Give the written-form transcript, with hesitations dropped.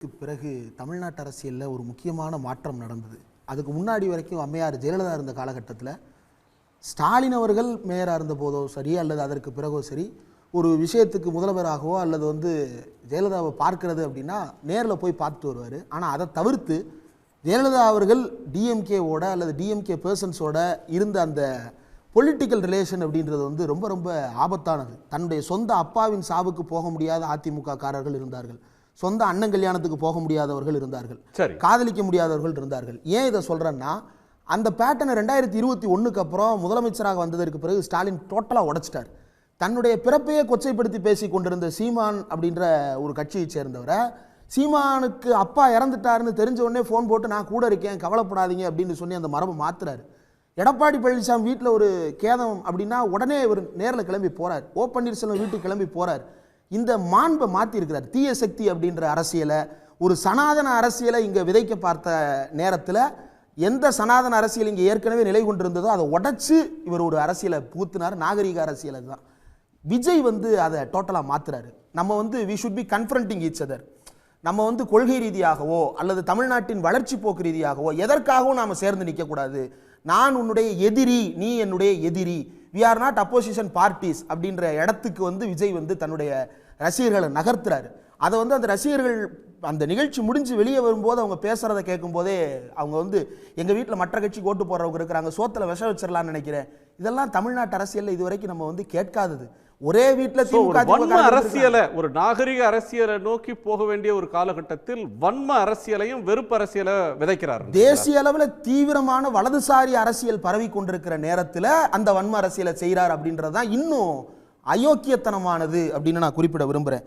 பிறகு தமிழ்நாட்டு அரசியலில் ஒரு முக்கியமான மாற்றம் நடந்தது. அதுக்கு முன்னாடி வரைக்கும் அம்மையார் ஜெயலலிதா இருந்த காலகட்டத்தில் ஸ்டாலின் அவர்கள் மேயராக இருந்த போதோ சரி அல்லது அதற்கு பிறகோ சரி ஒரு விஷயத்துக்கு முதல்வராகவோ அல்லது ஜெயலலிதாவை பார்க்கறது அப்படின்னா நேரில் போய் பார்த்துட்டு வருவார். ஆனால் அதை தவிர்த்து ஜெயலலிதா அவர்கள் டிஎம்கேவோட அல்லது டிஎம்கே பர்சன்ஸோட இருந்த அந்த பொலிட்டிக்கல் ரிலேஷன் அப்படின்றது ரொம்ப ரொம்ப ஆபத்தானது. தன்னுடைய சொந்த அப்பாவின் சாவுக்கு போக முடியாத அதிமுக காரர்கள் இருந்தார்கள், சொந்த அண்ணன் கல்யாணத்துக்கு போக முடியாதவர்கள் இருந்தார்கள், காதலிக்க முடியாதவர்கள் இருந்தார்கள். ஏன் இதை சொல்கிறேன்னா, அந்த பேட்டர்னை 2021க்கு அப்புறம் முதலமைச்சராக வந்ததற்கு பிறகு ஸ்டாலின் டோட்டலாக உடைச்சிட்டார். தன்னுடைய பிறப்பையே கொச்சைப்படுத்தி பேசி கொண்டிருந்த சீமான் அப்படின்ற ஒரு கட்சியை சேர்ந்தவரை சீமானுக்கு அப்பா இறந்துட்டாருன்னு தெரிஞ்ச உடனே ஃபோன் போட்டு நான் கூட இருக்கேன் கவலைப்படாதீங்க அப்படின்னு சொல்லி அந்த மரபை மாத்துறாரு. எடப்பாடி பழனிசாமி வீட்டில் ஒரு கேதம் அப்படின்னா உடனே இவர் நேரில் கிளம்பி போறார். ஓ பன்னீர்செல்வம் வீட்டுக்கு கிளம்பி போறார். இந்த மாண்பை மாற்றி இருக்கிறார். தீய சக்தி அப்படின்ற அரசியலை, ஒரு சனாதன அரசியலை இங்கே விதைக்க பார்த்த நேரத்தில் எந்த சனாதன அரசியல் இங்கே ஏற்கனவே நிலை கொண்டிருந்ததோ அதை உடைச்சு இவர் ஒரு அரசியலை புகுத்தினார். நாகரீக அரசியலை தான் விஜய் அதை டோட்டலாக மாத்துறாரு. நம்ம we should be confronting each other. நம்ம கொள்கை ரீதியாகவோ அல்லது தமிழ்நாட்டின் வளர்ச்சி போக்கு ரீதியாகவோ எதற்காகவும் நாம் சேர்ந்து நிற்கக்கூடாது. நான் உன்னுடைய எதிரி, நீ என்னுடைய எதிரி, we are not opposition parties அப்படின்ற இடத்துக்கு விஜய் தன்னுடைய ரசிகர்களை நகர்த்துறாரு. அதை அந்த ரசிகர்கள் அந்த நிகழ்ச்சி முடிஞ்சு வெளியே வரும்போது அவங்க பேசுறதை கேட்கும் போதே அவங்க எங்கள் வீட்டில் மற்ற கட்சிக்கு ஓட்டு போடுறவங்க இருக்கிறாங்க, சோத்துல விஷம் வச்சிடலாம்னு நினைக்கிறேன். இதெல்லாம் தமிழ்நாட்டு அரசியலில் இதுவரைக்கும் நம்ம கேட்காதது. ஒரே வீட்டில் அரசியலை, ஒரு நாகரிக அரசியலை நோக்கி போக வேண்டிய ஒரு காலகட்டத்தில் வன்ம அரசியலையும் வெறுப்பு அரசியலை விதைக்கிறார். தேசிய அளவில் தீவிரமான வலதுசாரி அரசியல் பரவி கொண்டிருக்கிற நேரத்தில் அந்த வன்ம அரசியலை செய்கிறார் அப்படின்றதான் இன்னும் அயோக்கியத்தனமானது அப்படின்னு நான் குறிப்பிட விரும்புகிறேன்.